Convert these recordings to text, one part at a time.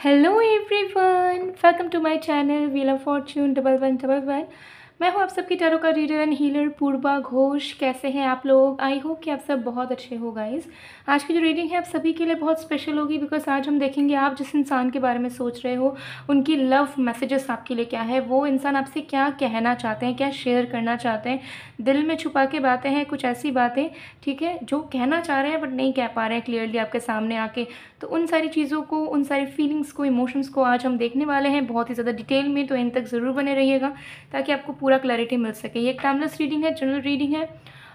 Hello everyone, welcome to my channel wheel of fortune 1111। मैं हूँ आप सबकी टैरो का reader and healer Purva Ghosh. कैसे हैं आप लोग? आई होप कि आप सब बहुत अच्छे हो गाइस। आज की जो रीडिंग है आप सभी के लिए बहुत स्पेशल होगी, बिकॉज आज हम देखेंगे आप जिस इंसान के बारे में सोच रहे हो उनकी लव मैसेजेस आपके लिए क्या है, वो इंसान आपसे क्या कहना चाहते हैं, क्या शेयर करना चाहते हैं, दिल में छुपा के बातें हैं, कुछ ऐसी बातें, ठीक है, जो कहना चाह रहे हैं बट नहीं कह पा रहे हैं क्लियरली आपके सामने आके। तो उन सारी चीज़ों को, उन सारी फीलिंग्स को, इमोशंस को आज हम देखने वाले हैं बहुत ही ज़्यादा डिटेल में। तो एंड तक ज़रूर बने रहिएगा ताकि आपको पूरा क्लैरिटी मिल सके। ये एक टाइमलेस रीडिंग है, जनरल रीडिंग है,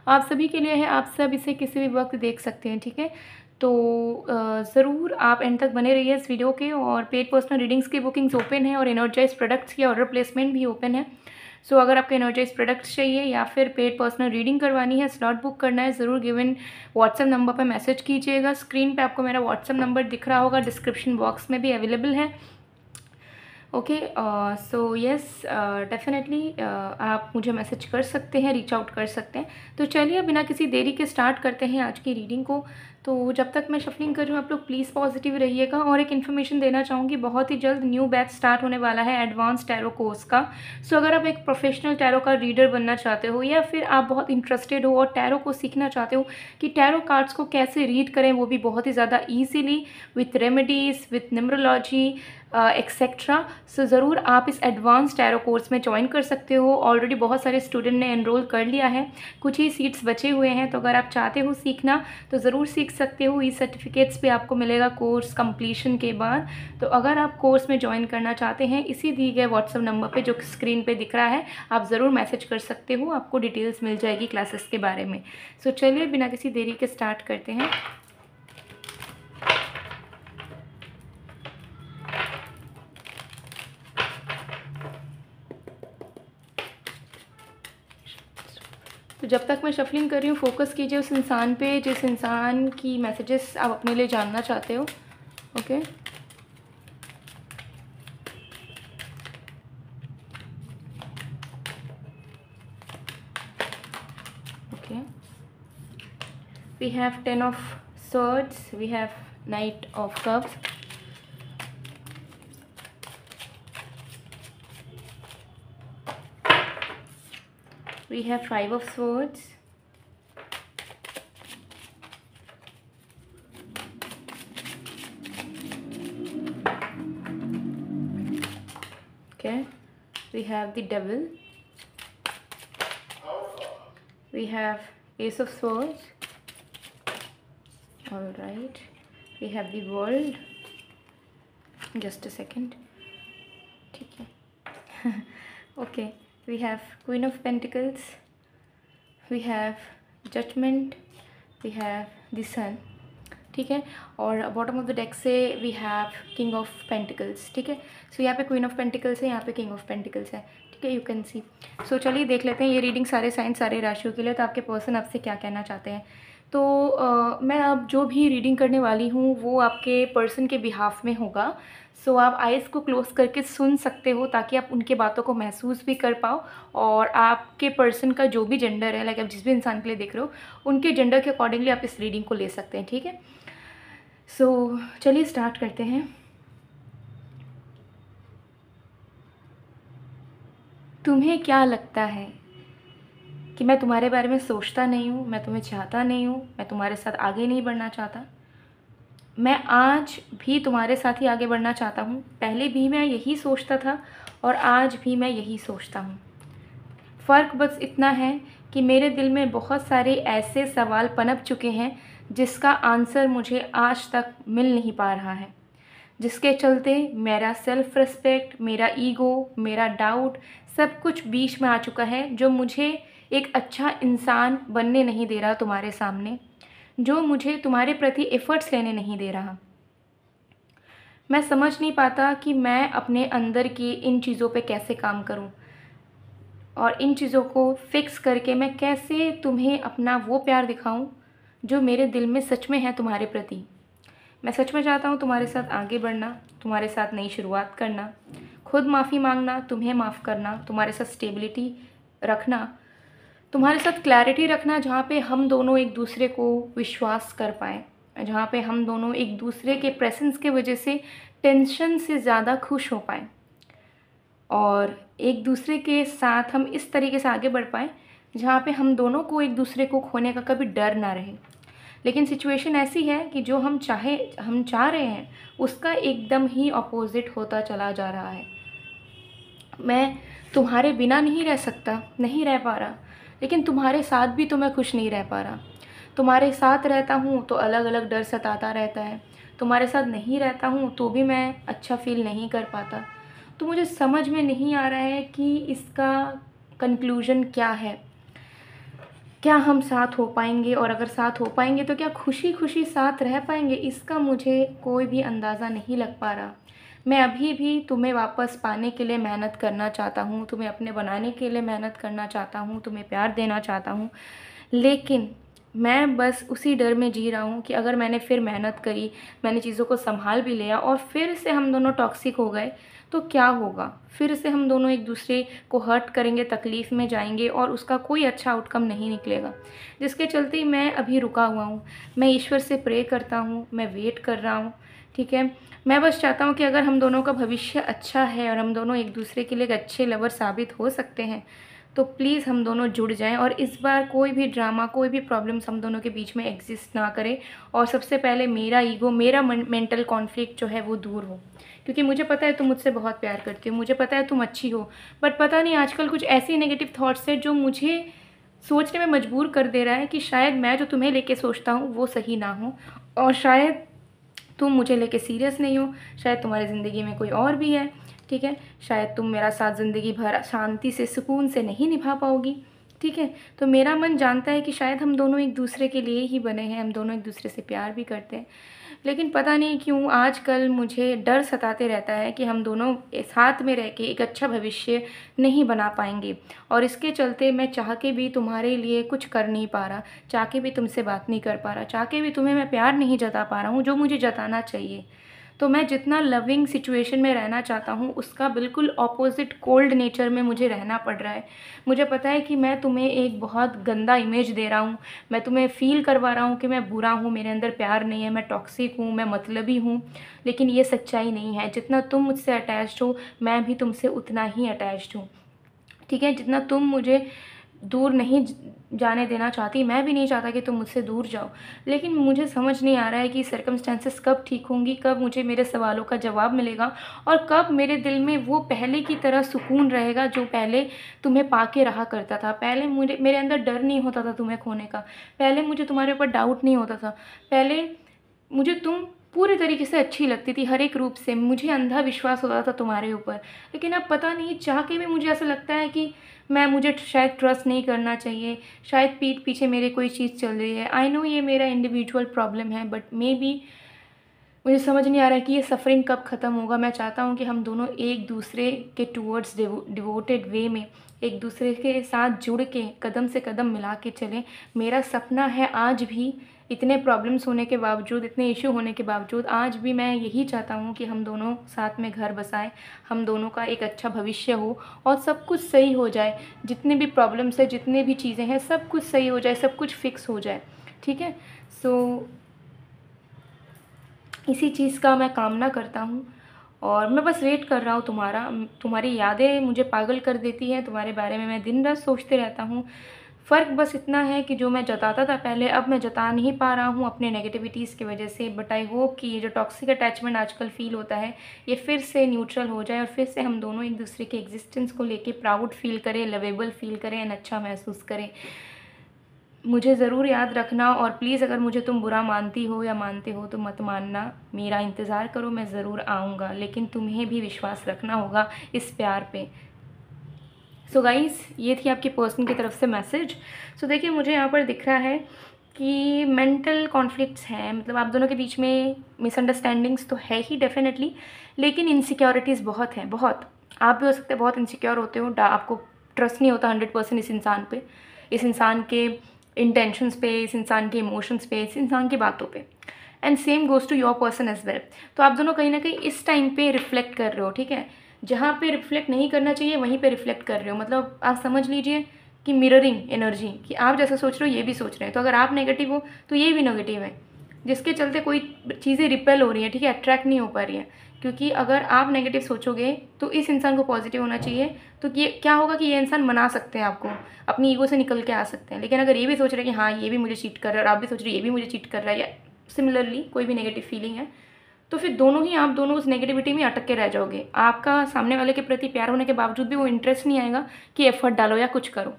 आप सभी के लिए है। आप सब इसे किसी भी वक्त देख सकते हैं, ठीक है। तो ज़रूर आप एंड तक बने रहिए इस वीडियो के। और पेड पर्सनल रीडिंग्स की बुकिंग्स ओपन है और एनर्जाइज प्रोडक्ट्स की ऑर्डर प्लेसमेंट भी ओपन है। सो अगर आपको एनर्जाइज प्रोडक्ट्स चाहिए या फिर पेड पर्सनल रीडिंग करवानी है, स्लॉट बुक करना है, ज़रूर गिवन व्हाट्सएप नंबर पर मैसेज कीजिएगा। स्क्रीन पे आपको मेरा व्हाट्सएप नंबर दिख रहा होगा, डिस्क्रिप्शन बॉक्स में भी अवेलेबल है। ओके, सो यस, डेफिनेटली आप मुझे मैसेज कर सकते हैं, रीच आउट कर सकते हैं। तो चलिए बिना किसी देरी के स्टार्ट करते हैं आज की रीडिंग को। तो जब तक मैं शफलिंग कर रही हूँ आप लोग प्लीज़ पॉजिटिव रहिएगा। और एक इन्फॉर्मेशन देना चाहूँगी, बहुत ही जल्द न्यू बैच स्टार्ट होने वाला है एडवांस टैरो कोर्स का। सो अगर आप एक प्रोफेशनल टैरो का रीडर बनना चाहते हो या फिर आप बहुत इंटरेस्टेड हो और टैरो को सीखना चाहते हो कि टैरो कार्ड्स को कैसे रीड करें, वो भी बहुत ही ज़्यादा easily, with remedies, with numerology etcetera, so ज़रूर आप इस एडवांस टैरो कोर्स में ज्वाइन कर सकते हो। ऑलरेडी बहुत सारे स्टूडेंट ने एनरोल कर लिया है, कुछ ही सीट्स बचे हुए हैं। तो अगर आप चाहते हो सीखना तो ज़रूर सीख सकते हो। ई सर्टिफिकेट्स भी आपको मिलेगा कोर्स कंप्लीशन के बाद। तो अगर आप कोर्स में ज्वाइन करना चाहते हैं, इसी दिए गए व्हाट्सएप नंबर पे जो स्क्रीन पे दिख रहा है आप ज़रूर मैसेज कर सकते हो, आपको डिटेल्स मिल जाएगी क्लासेस के बारे में। सो चलिए बिना किसी देरी के स्टार्ट करते हैं। तो जब तक मैं शफलिंग कर रही हूँ फोकस कीजिए उस इंसान पे जिस इंसान की मैसेजेस आप अपने लिए जानना चाहते हो। Okay, okay, we have 10 of swords, we have knight of cups, we have 5 of swords, okay, we have the devil, we have ace of swords, all right, we have the world, just a second, ठीक है okay, we have queen of pentacles, we have judgment, we have the sun, ठीक है। और bottom of the deck से we have king of pentacles, ठीक है। सो यहाँ पे क्वीन ऑफ पेंटिकल्स है, यहाँ पे किंग ऑफ पेंटिकल्स है, ठीक है, यू कैन सी। सो चलिए देख लेते हैं ये रीडिंग सारे साइन सारे राशियों के लिए। तो आपके पर्सन आपसे क्या कहना चाहते हैं। तो मैं अब जो भी रीडिंग करने वाली हूँ वो आपके पर्सन के बिहाफ में होगा। सो आप आइज़ को क्लोज करके सुन सकते हो ताकि आप उनके बातों को महसूस भी कर पाओ। और आपके पर्सन का जो भी जेंडर है, लाइक आप जिस भी इंसान के लिए देख रहे हो उनके जेंडर के अकॉर्डिंगली आप इस रीडिंग को ले सकते हैं, ठीक है। सो चलिए स्टार्ट करते हैं। तुम्हें क्या लगता है कि मैं तुम्हारे बारे में सोचता नहीं हूँ, मैं तुम्हें चाहता नहीं हूँ, मैं तुम्हारे साथ आगे नहीं बढ़ना चाहता। मैं आज भी तुम्हारे साथ ही आगे बढ़ना चाहता हूँ। पहले भी मैं यही सोचता था और आज भी मैं यही सोचता हूँ। फ़र्क बस इतना है कि मेरे दिल में बहुत सारे ऐसे सवाल पनप चुके हैं जिसका आंसर मुझे आज तक मिल नहीं पा रहा है, जिसके चलते मेरा सेल्फ़ रिस्पेक्ट, मेरा ईगो, मेरा डाउट सब कुछ बीच में आ चुका है, जो मुझे एक अच्छा इंसान बनने नहीं दे रहा तुम्हारे सामने, जो मुझे तुम्हारे प्रति एफ़र्ट्स लेने नहीं दे रहा। मैं समझ नहीं पाता कि मैं अपने अंदर की इन चीज़ों पे कैसे काम करूं और इन चीज़ों को फिक्स करके मैं कैसे तुम्हें अपना वो प्यार दिखाऊं जो मेरे दिल में सच में है तुम्हारे प्रति। मैं सच में चाहता हूँ तुम्हारे साथ आगे बढ़ना, तुम्हारे साथ नई शुरुआत करना, खुद माफ़ी मांगना, तुम्हें माफ़ करना, तुम्हारे साथ स्टेबिलिटी रखना, तुम्हारे साथ क्लैरिटी रखना, जहाँ पे हम दोनों एक दूसरे को विश्वास कर पाएँ, जहाँ पे हम दोनों एक दूसरे के प्रेजेंस के वजह से टेंशन से ज़्यादा खुश हो पाएँ और एक दूसरे के साथ हम इस तरीके से आगे बढ़ पाएँ जहाँ पे हम दोनों को एक दूसरे को खोने का कभी डर ना रहे। लेकिन सिचुएशन ऐसी है कि जो हम चाह रहे हैं उसका एकदम ही अपोज़िट होता चला जा रहा है। मैं तुम्हारे बिना नहीं रह सकता, नहीं रह पा रहा, लेकिन तुम्हारे साथ भी तो मैं खुश नहीं रह पा रहा। तुम्हारे साथ रहता हूँ तो अलग अलग डर सताता रहता है, तुम्हारे साथ नहीं रहता हूँ तो भी मैं अच्छा फ़ील नहीं कर पाता। तो मुझे समझ में नहीं आ रहा है कि इसका कंक्लूज़न क्या है। क्या हम साथ हो पाएंगे, और अगर साथ हो पाएंगे तो क्या खुशी खुशी साथ रह पाएंगे, इसका मुझे कोई भी अंदाज़ा नहीं लग पा रहा। मैं अभी भी तुम्हें वापस पाने के लिए मेहनत करना चाहता हूँ, तुम्हें अपने बनाने के लिए मेहनत करना चाहता हूँ, तुम्हें प्यार देना चाहता हूँ, लेकिन मैं बस उसी डर में जी रहा हूँ कि अगर मैंने फिर मेहनत करी, मैंने चीज़ों को संभाल भी लिया और फिर से हम दोनों टॉक्सिक हो गए तो क्या होगा। फिर से हम दोनों एक दूसरे को हर्ट करेंगे, तकलीफ़ में जाएंगे और उसका कोई अच्छा आउटकम नहीं निकलेगा। जिसके चलते मैं अभी रुका हुआ हूँ। मैं ईश्वर से प्रे करता हूँ, मैं वेट कर रहा हूँ, ठीक है। मैं बस चाहता हूँ कि अगर हम दोनों का भविष्य अच्छा है और हम दोनों एक दूसरे के लिए एक अच्छे लवर साबित हो सकते हैं तो प्लीज़ हम दोनों जुड़ जाएं और इस बार कोई भी ड्रामा, कोई भी प्रॉब्लम्स हम दोनों के बीच में एग्जिस्ट ना करे। और सबसे पहले मेरा ईगो, मेरा मेंटल कॉन्फ्लिक्ट जो है वो दूर हो, क्योंकि मुझे पता है तुम मुझसे बहुत प्यार करती हो, मुझे पता है तुम अच्छी हो, बट पता नहीं आजकल कुछ ऐसे नेगेटिव थॉट्स है जो मुझे सोचने में मजबूर कर दे रहा है कि शायद मैं जो तुम्हें लेके सोचता हूँ वो सही ना हो, और शायद तुम मुझे लेके सीरियस नहीं हो, शायद तुम्हारी ज़िंदगी में कोई और भी है, ठीक है। शायद तुम मेरा साथ ज़िंदगी भर शांति से, सुकून से नहीं निभा पाओगी, ठीक है। तो मेरा मन जानता है कि शायद हम दोनों एक दूसरे के लिए ही बने हैं, हम दोनों एक दूसरे से प्यार भी करते हैं, लेकिन पता नहीं क्यों आजकल मुझे डर सताते रहता है कि हम दोनों साथ में रह के एक अच्छा भविष्य नहीं बना पाएंगे। और इसके चलते मैं चाह के भी तुम्हारे लिए कुछ कर नहीं पा रहा, चाह के भी तुमसे बात नहीं कर पा रहा, चाह के भी तुम्हें मैं प्यार नहीं जता पा रहा हूँ जो मुझे जताना चाहिए। तो मैं जितना लविंग सिचुएशन में रहना चाहता हूँ उसका बिल्कुल ऑपोजिट कोल्ड नेचर में मुझे रहना पड़ रहा है। मुझे पता है कि मैं तुम्हें एक बहुत गंदा इमेज दे रहा हूँ, मैं तुम्हें फ़ील करवा रहा हूँ कि मैं बुरा हूँ, मेरे अंदर प्यार नहीं है, मैं टॉक्सिक हूँ, मैं मतलबी हूँ, लेकिन ये सच्चाई नहीं है। जितना तुम मुझसे अटैच्ड हो मैं भी तुमसे उतना ही अटैच्ड हूँ, ठीक है। जितना तुम मुझे दूर नहीं जाने देना चाहती, मैं भी नहीं चाहता कि तुम मुझसे दूर जाओ, लेकिन मुझे समझ नहीं आ रहा है कि सर्कमस्टेंसेस कब ठीक होंगी, कब मुझे मेरे सवालों का जवाब मिलेगा और कब मेरे दिल में वो पहले की तरह सुकून रहेगा जो पहले तुम्हें पाके रहा करता था। पहले मेरे अंदर डर नहीं होता था तुम्हें खोने का, पहले मुझे तुम्हारे ऊपर डाउट नहीं होता था, पहले मुझे तुम पूरे तरीके से अच्छी लगती थी, हर एक रूप से मुझे अंधा विश्वास होता था तुम्हारे ऊपर। लेकिन अब पता नहीं, चाह के भी मुझे ऐसा लगता है कि मुझे शायद ट्रस्ट नहीं करना चाहिए, शायद पीठ पीछे मेरे कोई चीज़ चल रही है। आई नो ये मेरा इंडिविजुअल प्रॉब्लम है, बट मे बी मुझे समझ नहीं आ रहा है कि ये सफ़रिंग कब ख़त्म होगा। मैं चाहता हूँ कि हम दोनों एक दूसरे के टूवर्ड्स डिवोटेड वे में एक दूसरे के साथ जुड़ के कदम से कदम मिला के चलें। मेरा सपना है आज भी, इतने प्रॉब्लम्स होने के बावजूद, इतने इशू होने के बावजूद, आज भी मैं यही चाहता हूँ कि हम दोनों साथ में घर बसाएं, हम दोनों का एक अच्छा भविष्य हो और सब कुछ सही हो जाए। जितने भी प्रॉब्लम्स है, जितने भी चीज़ें हैं, सब कुछ सही हो जाए, सब कुछ फिक्स हो जाए, ठीक है। सो इसी चीज़ का मैं कामना करता हूँ और मैं बस वेट कर रहा हूँ तुम्हारी यादें मुझे पागल कर देती हैं, तुम्हारे बारे में मैं दिन रात सोचते रहता हूँ। फ़र्क बस इतना है कि जो मैं जताता था पहले, अब मैं जता नहीं पा रहा हूँ अपने नेगेटिविटीज़ की वजह से। बट आई होप कि ये जो टॉक्सिक अटैचमेंट आजकल फ़ील होता है ये फिर से न्यूट्रल हो जाए और फिर से हम दोनों एक दूसरे के एग्जिस्टेंस को लेके प्राउड फील करें, लवेबल फील करें एंड अच्छा महसूस करें। मुझे ज़रूर याद रखना और प्लीज़ अगर मुझे तुम बुरा मानती हो या मानते हो तो मत मानना, मेरा इंतज़ार करो, मैं ज़रूर आऊँगा, लेकिन तुम्हें भी विश्वास रखना होगा इस प्यार पे। सो गाइज़, ये थी आपके पर्सन की तरफ से मैसेज। सो देखिए, मुझे यहाँ पर दिख रहा है कि मेंटल कॉन्फ्लिक्ट्स हैं, मतलब आप दोनों के बीच में मिसअंडरस्टैंडिंग्स तो है ही डेफिनेटली, लेकिन इनसिक्योरिटीज़ बहुत हैं, बहुत। आप भी हो सकते हैं बहुत इनसिक्योर होते हो, आपको ट्रस्ट नहीं होता 100% इस इंसान पे, इस इंसान के इंटेंशंस पे, इस इंसान के इमोशंस पे, इस इंसान की बातों पे। And same goes to your person as well. तो आप दोनों कहीं ना कहीं इस टाइम पे रिफ्लेक्ट कर रहे हो, ठीक है। जहाँ पे रिफ्लेक्ट नहीं करना चाहिए वहीं पे रिफ्लेक्ट कर रहे हो, मतलब आप समझ लीजिए कि मिररिंग एनर्जी, कि आप जैसा सोच रहे हो ये भी सोच रहे हैं। तो अगर आप नेगेटिव हो तो ये भी नेगेटिव है, जिसके चलते कोई चीज़ें रिपेल हो रही हैं, ठीक है, अट्रैक्ट नहीं हो पा रही हैं। क्योंकि अगर आप नेगेटिव सोचोगे तो इस इंसान को पॉजिटिव होना चाहिए, तो ये क्या होगा कि ये इंसान मना सकते हैं आपको, अपनी ईगो से निकल के आ सकते हैं। लेकिन अगर ये भी सोच रहे हैं कि हाँ ये भी मुझे चीट कर रहा है और आप भी सोच रहे हैं ये भी मुझे चीट कर रहा है, या सिमिलरली कोई भी नेगेटिव फीलिंग है, तो फिर आप दोनों उस नेगेटिविटी में अटक के रह जाओगे। आपका सामने वाले के प्रति प्यार होने के बावजूद भी वो इंटरेस्ट नहीं आएगा कि एफर्ट डालो या कुछ करो,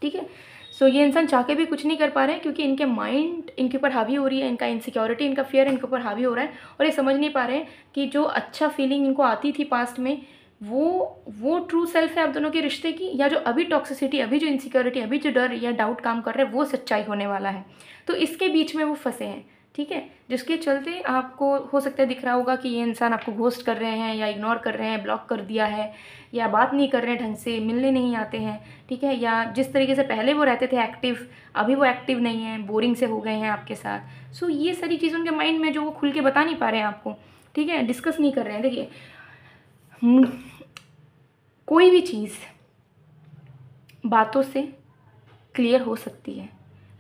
ठीक है। सो ये इंसान चाह के भी कुछ नहीं कर पा रहे हैं, क्योंकि इनके माइंड इनके ऊपर हावी हो रही है, इनका इनसिक्योरिटी, इनका फियर इनके ऊपर हावी हो रहा है, और ये समझ नहीं पा रहे हैं कि जो अच्छा फीलिंग इनको आती थी पास्ट में, वो ट्रू सेल्फ है आप दोनों के रिश्ते की, या जो अभी टॉक्सिसिटी, अभी जो इनसिक्योरिटी, अभी जो डर या डाउट काम कर रहा है वो सच्चाई होने वाला है। तो इसके बीच में वो फंसे हैं, ठीक है, जिसके चलते आपको हो सकता है दिख रहा होगा कि ये इंसान आपको घोस्ट कर रहे हैं, या इग्नोर कर रहे हैं, ब्लॉक कर दिया है, या बात नहीं कर रहे हैं ढंग से, मिलने नहीं आते हैं, ठीक है, या जिस तरीके से पहले वो रहते थे एक्टिव, अभी वो एक्टिव नहीं है, बोरिंग से हो गए हैं आपके साथ। सो ये सारी चीज़ उनके माइंड में जो वो खुल के बता नहीं पा रहे हैं आपको, ठीक है, डिस्कस नहीं कर रहे हैं। देखिए कोई भी चीज़ बातों से क्लियर हो सकती है,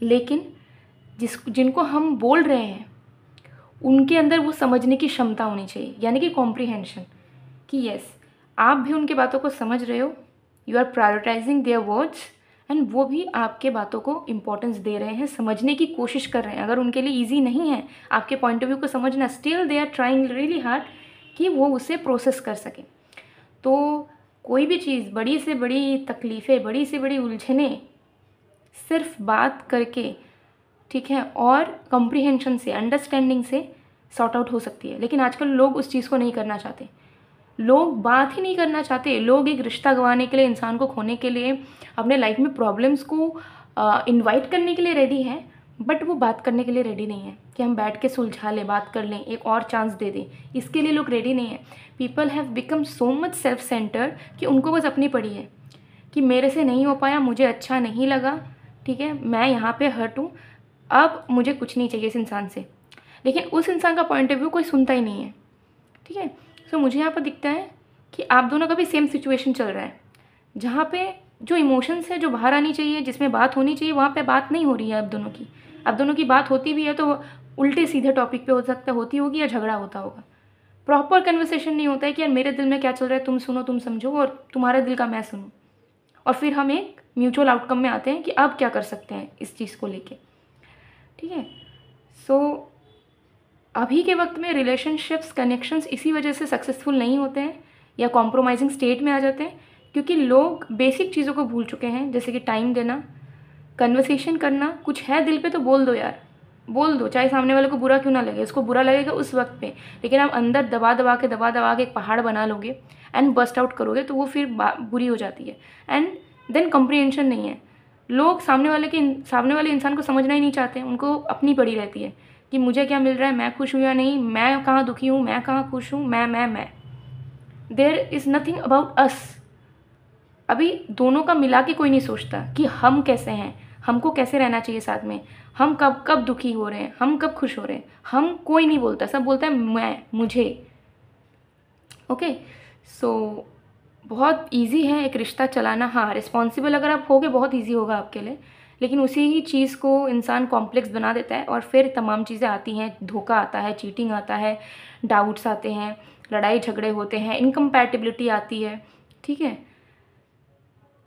लेकिन जिनको हम बोल रहे हैं उनके अंदर वो समझने की क्षमता होनी चाहिए, यानी कि कॉम्प्रिहेंशन, कि यस आप भी उनके बातों को समझ रहे हो, you are prioritising their words, and वो भी आपके बातों को इम्पोर्टेंस दे रहे हैं, समझने की कोशिश कर रहे हैं। अगर उनके लिए ईजी नहीं है आपके पॉइंट ऑफ व्यू को समझना, still they are trying really hard कि वो उसे प्रोसेस कर सकें। तो कोई भी चीज़, बड़ी से बड़ी तकलीफ़ें, बड़ी से बड़ी उलझनें सिर्फ बात करके, ठीक है, और कॉम्प्रिहेंशन से, अंडरस्टैंडिंग से सॉर्ट आउट हो सकती है। लेकिन आजकल लोग उस चीज़ को नहीं करना चाहते, लोग बात ही नहीं करना चाहते। लोग एक रिश्ता गंवाने के लिए, इंसान को खोने के लिए, अपने लाइफ में प्रॉब्लम्स को इनवाइट करने के लिए रेडी हैं, बट वो बात करने के लिए रेडी नहीं है कि हम बैठ के सुलझा लें, बात कर लें, एक और चांस दे दें। इसके लिए लोग रेडी नहीं है। People have become so much self centred कि उनको बस अपनी पड़ी है कि मेरे से नहीं हो पाया, मुझे अच्छा नहीं लगा, ठीक है, मैं यहाँ पे हर्ट हूँ, अब मुझे कुछ नहीं चाहिए इस इंसान से। लेकिन उस इंसान का पॉइंट ऑफ व्यू कोई सुनता ही नहीं है, ठीक है। सो मुझे यहाँ पर दिखता है कि आप दोनों का भी सेम सिचुएशन चल रहा है, जहाँ पे जो इमोशंस है, जो बाहर आनी चाहिए, जिसमें बात होनी चाहिए, वहाँ पे बात नहीं हो रही है आप दोनों की। आप दोनों की बात होती भी है तो उल्टे सीधे टॉपिक पे हो सकता है होती होगी, या झगड़ा होता होगा। प्रॉपर कन्वर्सेशन नहीं होता है कि यार मेरे दिल में क्या चल रहा है तुम सुनो, तुम समझो, और तुम्हारे दिल का मैं सुनूँ, और फिर हम एक म्यूचुअल आउटकम में आते हैं कि अब क्या कर सकते हैं इस चीज़ को लेके, ठीक है। सो अभी के वक्त में रिलेशनशिप्स, कनेक्शंस इसी वजह से सक्सेसफुल नहीं होते हैं या कॉम्प्रोमाइजिंग स्टेट में आ जाते हैं, क्योंकि लोग बेसिक चीज़ों को भूल चुके हैं, जैसे कि टाइम देना, कन्वर्सेशन करना। कुछ है दिल पे तो बोल दो यार, बोल दो, चाहे सामने वाले को बुरा क्यों ना लगे। उसको बुरा लगेगा उस वक्त पे, लेकिन आप अंदर दबा दबा के एक पहाड़ बना लोगे एंड बस्ट आउट करोगे तो वो फिर बुरी हो जाती है। एंड देन कॉम्प्रिहेंशन नहीं है। लोग सामने वाले इंसान को समझना ही नहीं चाहते, उनको अपनी पड़ी रहती है कि मुझे क्या मिल रहा है, मैं खुश हूँ या नहीं, मैं कहाँ दुखी हूँ, मैं कहाँ खुश हूँ, मैं there is nothing about us. अभी दोनों का मिला के कोई नहीं सोचता कि हम कैसे हैं, हमको कैसे रहना चाहिए साथ में, हम कब कब दुखी हो रहे हैं, हम कब खुश हो रहे हैं, हम कोई नहीं बोलता, सब बोलता है मैं, मुझे। ओके, सो बहुत इजी है एक रिश्ता चलाना। हाँ, रिस्पॉन्सिबल अगर आप होगे बहुत इजी होगा आपके लिए, लेकिन उसी ही चीज़ को इंसान कॉम्प्लेक्स बना देता है, और फिर तमाम चीज़ें आती हैं, धोखा आता है, चीटिंग आता है, डाउट्स आते हैं, लड़ाई झगड़े होते हैं, इनकम्पैटिबिलिटी आती है, ठीक है।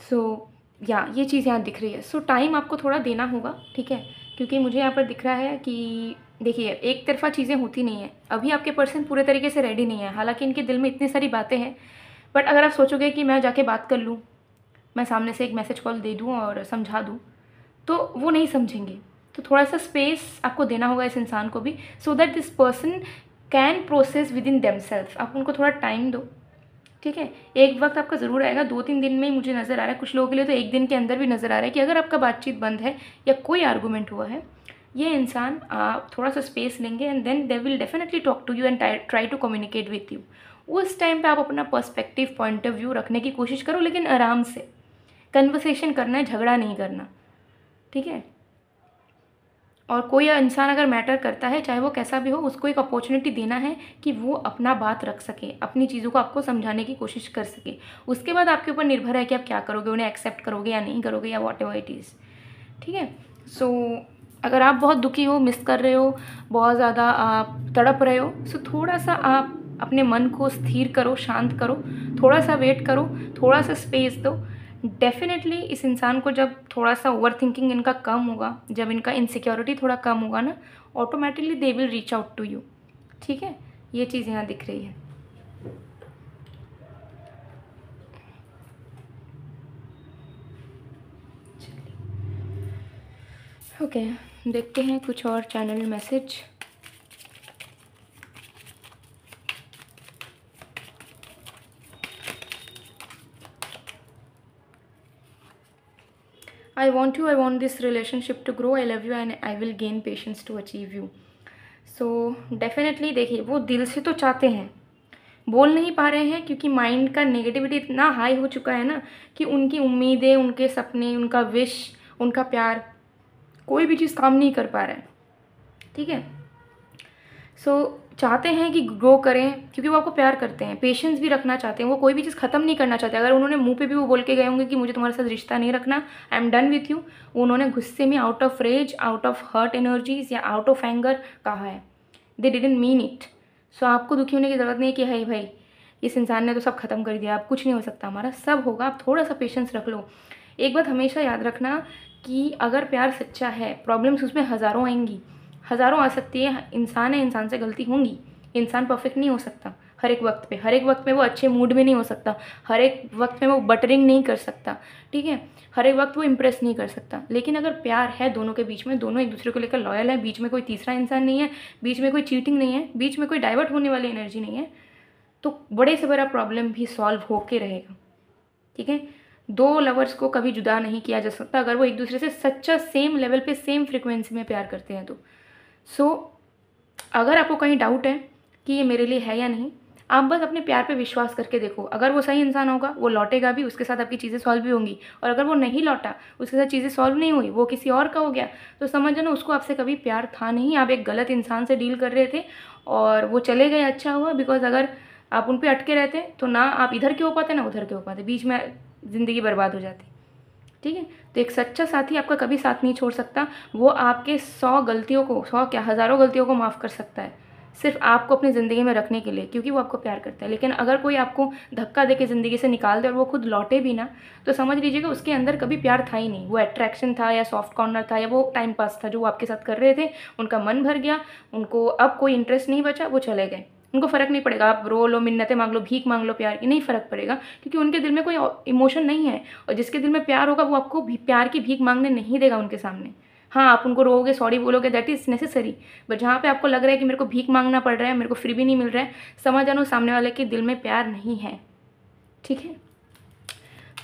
सो ये चीज़ यहाँ दिख रही है। सो टाइम आपको थोड़ा देना होगा, ठीक है, क्योंकि मुझे यहाँ पर दिख रहा है कि देखिए एक तरफा चीज़ें होती नहीं है। अभी आपके पर्सन पूरे तरीके से रेडी नहीं है, हालांकि इनके दिल में इतनी सारी बातें हैं, बट अगर आप सोचोगे कि मैं जाके बात कर लूँ, मैं सामने से एक मैसेज कॉल दे दूँ और समझा दूँ, तो वो नहीं समझेंगे। तो थोड़ा सा स्पेस आपको देना होगा इस इंसान को भी, so that this person can process within themselves. आप उनको थोड़ा टाइम दो, ठीक है। एक वक्त आपका ज़रूर आएगा, 2-3 दिन में ही मुझे नज़र आ रहा है, कुछ लोगों के लिए तो 1 दिन के अंदर भी नज़र आ रहा है कि अगर आपका बातचीत बंद है या कोई आर्गूमेंट हुआ है, ये इंसान आप थोड़ा सा स्पेस लेंगे and then they will definitely talk to you and try to communicate with you. उस टाइम पे आप अपना पर्सपेक्टिव, पॉइंट ऑफ व्यू रखने की कोशिश करो, लेकिन आराम से कन्वर्सेशन करना है, झगड़ा नहीं करना, ठीक है। और कोई इंसान अगर मैटर करता है, चाहे वो कैसा भी हो, उसको एक अपॉर्चुनिटी देना है कि वो अपना बात रख सके, अपनी चीज़ों को आपको समझाने की कोशिश कर सके। उसके बाद आपके ऊपर निर्भर है कि आप क्या करोगे, उन्हें एक्सेप्ट करोगे या नहीं करोगे, या वॉट एवर इट इज़, ठीक है। सो अगर आप बहुत दुखी हो, मिस कर रहे हो, बहुत ज़्यादा आप तड़प रहे हो, सो थोड़ा सा आप अपने मन को स्थिर करो, शांत करो, थोड़ा सा वेट करो, थोड़ा सा स्पेस दो। डेफिनेटली इस इंसान को जब थोड़ा सा ओवर थिंकिंग इनका कम होगा, जब इनका इनसिक्योरिटी थोड़ा कम होगा ना, automatically they will reach out to you. ठीक है, ये चीज़ यहाँ दिख रही है। ओके, देखते हैं कुछ और channel message. I want you, I want this relationship to grow, I love you and I will gain patience to achieve you. So definitely देखिए, वो दिल से तो चाहते हैं, बोल नहीं पा रहे हैं क्योंकि माइंड का नेगेटिविटी इतना हाई हो चुका है ना कि उनकी उम्मीदें, उनके सपने, उनका विश, उनका प्यार, कोई भी चीज़ काम नहीं कर पा रहा है। ठीक है, सो चाहते हैं कि ग्रो करें क्योंकि वो आपको प्यार करते हैं, पेशेंस भी रखना चाहते हैं, वो कोई भी चीज़ ख़त्म नहीं करना चाहते। अगर उन्होंने मुंह पे भी वो बोल के गए होंगे कि मुझे तुम्हारे साथ रिश्ता नहीं रखना, I am done with you, उन्होंने गुस्से में out of rage, out of hurt energies या आउट ऑफ एंगर कहा है, they didn't mean it. So आपको दुखी होने की ज़रूरत नहीं कि हाई भाई इस इंसान ने तो सब खत्म कर दिया, अब कुछ नहीं हो सकता, हमारा सब होगा, आप थोड़ा सा पेशेंस रख लो। एक बात हमेशा याद रखना कि अगर प्यार सच्चा है, प्रॉब्लम्स उसमें हज़ारों आएंगी, हज़ारों आ सकती है, इंसान है, इंसान से गलती होंगी, इंसान परफेक्ट नहीं हो सकता। हर एक वक्त पे वो अच्छे मूड में नहीं हो सकता, हर एक वक्त में वो बटरिंग नहीं कर सकता। ठीक है, हर एक वक्त वो इम्प्रेस नहीं कर सकता। लेकिन अगर प्यार है दोनों के बीच में, दोनों एक दूसरे को लेकर लॉयल है, बीच में कोई तीसरा इंसान नहीं है, बीच में कोई चीटिंग नहीं है, बीच में कोई डाइवर्ट होने वाली एनर्जी नहीं है, तो बड़े से बड़ा प्रॉब्लम भी सॉल्व होके रहेगा। ठीक है, दो लवर्स को कभी जुदा नहीं किया जा सकता अगर वो एक दूसरे से सच्चा सेम लेवल पे, सेम फ्रिक्वेंसी में प्यार करते हैं तो। सो अगर आपको कहीं डाउट है कि ये मेरे लिए है या नहीं, आप बस अपने प्यार पे विश्वास करके देखो। अगर वो सही इंसान होगा, वो लौटेगा भी, उसके साथ आपकी चीज़ें सॉल्व भी होंगी। और अगर वो नहीं लौटा, उसके साथ चीज़ें सॉल्व नहीं हुई, वो किसी और का हो गया, तो समझ जाना उसको आपसे कभी प्यार था नहीं, आप एक गलत इंसान से डील कर रहे थे और वो चले गए, अच्छा हुआ। बिकॉज अगर आप उन पर अटके रहते तो ना आप इधर के हो पाते ना उधर के हो पाते, बीच में ज़िंदगी बर्बाद हो जाती। ठीक है, तो एक सच्चा साथी आपका कभी साथ नहीं छोड़ सकता। वो आपके 100 गलतियों को, 100 क्या हज़ारों गलतियों को माफ़ कर सकता है, सिर्फ आपको अपनी ज़िंदगी में रखने के लिए, क्योंकि वो आपको प्यार करता है। लेकिन अगर कोई आपको धक्का दे के ज़िंदगी से निकाल दे और वो खुद लौटे भी ना, तो समझ लीजिएगा उसके अंदर कभी प्यार था ही नहीं। वो अट्रैक्शन था या सॉफ्ट कॉर्नर था या वो टाइम पास था जो वो आपके साथ कर रहे थे। उनका मन भर गया, उनको अब कोई इंटरेस्ट नहीं बचा, वो चले गए। उनको फ़र्क नहीं पड़ेगा, आप रो लो, मिन्नतें मांग लो, भीख मांग लो प्यार की, नहीं फ़र्क पड़ेगा, क्योंकि उनके दिल में कोई इमोशन नहीं है। और जिसके दिल में प्यार होगा वो आपको प्यार की भीख मांगने नहीं देगा उनके सामने। हाँ, आप उनको रोओगे, सॉरी बोलोगे, दैट इज़ नेसेसरी, बट जहाँ पे आपको लग रहा है कि मेरे को भीख मांगना पड़ रहा है, मेरे को फ्री भी नहीं मिल रहा है, समझ जानो सामने वाले के दिल में प्यार नहीं है। ठीक है,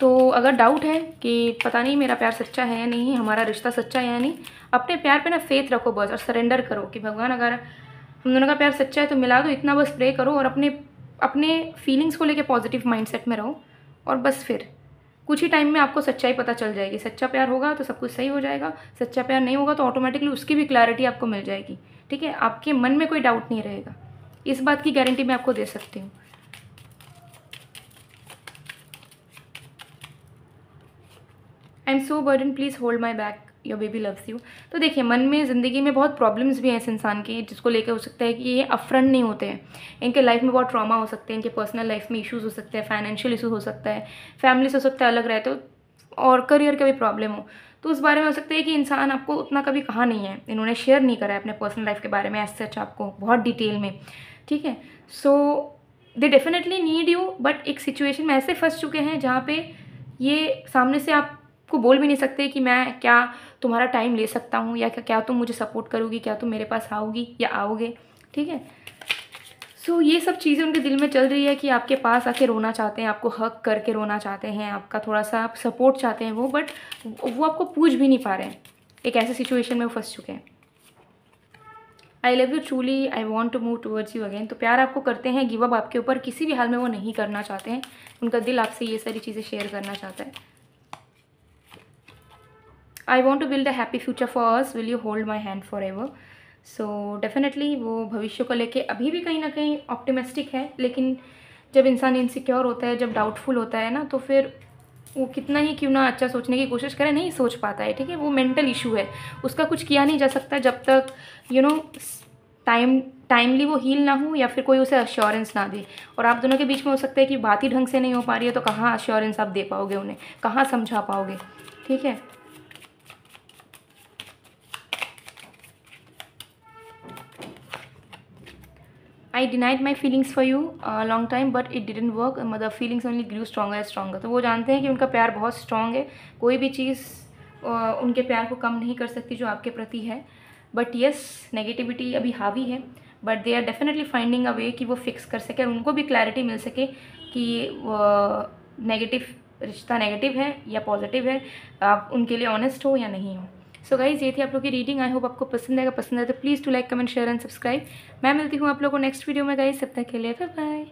तो अगर डाउट है कि पता नहीं मेरा प्यार सच्चा है या नहीं, हमारा रिश्ता सच्चा है या नहीं, अपने प्यार पे ना फेथ रखो बस, और सरेंडर करो कि भगवान अगर हम दोनों का प्यार सच्चा है तो मिला दो, इतना बस प्रे करो। और अपने अपने फीलिंग्स को लेके पॉजिटिव माइंडसेट में रहो, और बस फिर कुछ ही टाइम में आपको सच्चाई पता चल जाएगी। सच्चा प्यार होगा तो सब कुछ सही हो जाएगा, सच्चा प्यार नहीं होगा तो ऑटोमेटिकली उसकी भी क्लैरिटी आपको मिल जाएगी। ठीक है, आपके मन में कोई डाउट नहीं रहेगा, इस बात की गारंटी मैं आपको दे सकती हूँ। I am so burden, please hold my back, your baby loves you. तो देखिए, मन में ज़िंदगी में बहुत प्रॉब्लम्स भी हैं इस इंसान के, जिसको लेकर हो सकता है कि ये अपफ्रंट नहीं होते हैं। इनके लाइफ में बहुत ट्रॉमा हो सकते हैं, इनके पर्सनल लाइफ में इश्यूज़ हो सकते हैं, फाइनेंशियल इशूज़ हो सकता है, फैमिली से हो सकता है अलग रहते हो, और करियर का भी प्रॉब्लम हो। तो उस बारे में हो सकता है कि इंसान आपको उतना कभी कहा नहीं है, इन्होंने शेयर नहीं करा है अपने पर्सनल लाइफ के बारे में एज सच आपको बहुत डिटेल में। ठीक है, so they definitely need you, but एक सिचुएशन में ऐसे फंस चुके हैं जहाँ पे ये सामने से आपको बोल भी नहीं सकते कि मैं क्या तुम्हारा टाइम ले सकता हूँ, या क्या तुम मुझे सपोर्ट करोगी, क्या तुम मेरे पास आओगी या आओगे। ठीक है, सो ये सब चीज़ें उनके दिल में चल रही है कि आपके पास आके रोना चाहते हैं, आपको हक करके रोना चाहते हैं, आपका थोड़ा सा आप सपोर्ट चाहते हैं वो, बट वो आपको पूछ भी नहीं पा रहे हैं। एक ऐसे सिचुएशन में वो फंस चुके हैं। I love you truly, I want to move towards you again. तो प्यार आपको करते हैं, गिव अप आपके ऊपर किसी भी हाल में वो नहीं करना चाहते हैं, उनका दिल आपसे ये सारी चीज़ें शेयर करना चाहता है। I want to build a happy future for us, will you hold my hand forever. So definitely वो भविष्य को लेके अभी भी कहीं ना कहीं ऑप्टिमिस्टिक है, लेकिन जब इंसान इनसिक्योर होता है, जब डाउटफुल होता है ना, तो फिर वो कितना ही क्यों ना अच्छा सोचने की कोशिश करे, नहीं सोच पाता है, ठीक है। वो मेंटल इशू है, उसका कुछ किया नहीं जा सकता जब तक टाइमली वो हील ना हो या फिर कोई उसे अश्योरेंस ना दे। और आप दोनों के बीच में हो सकता है कि बात ही ढंग से नहीं हो पा रही है, तो कहाँ अश्योरेंस आप दे पाओगे उन्हें, कहाँ समझा पाओगे, ठीक है। I denied my feelings for you long time but it didn't work, मतलब feelings only grew stronger stronger. तो वो जानते हैं कि उनका प्यार बहुत स्ट्रॉन्ग है, कोई भी चीज़ उनके प्यार को कम नहीं कर सकती जो आपके प्रति है। बट येस, नेगेटिविटी अभी हावी है, but they are definitely finding a way कि वो फिक्स कर सके और उनको भी क्लैरिटी मिल सके कि नेगेटिव रिश्ता नेगेटिव है या पॉजिटिव है, आप उनके लिए ऑनेस्ट हो या नहीं हो। सो गाइज, ये थी आप लोग की रीडिंग। आई होप आपको पसंद आएगा, पसंद आए तो please to like comment share and subscribe. मैं मिलती हूँ आप लोगों को नेक्स्ट वीडियो में गाइज, तब तक के लिए बाय बाय।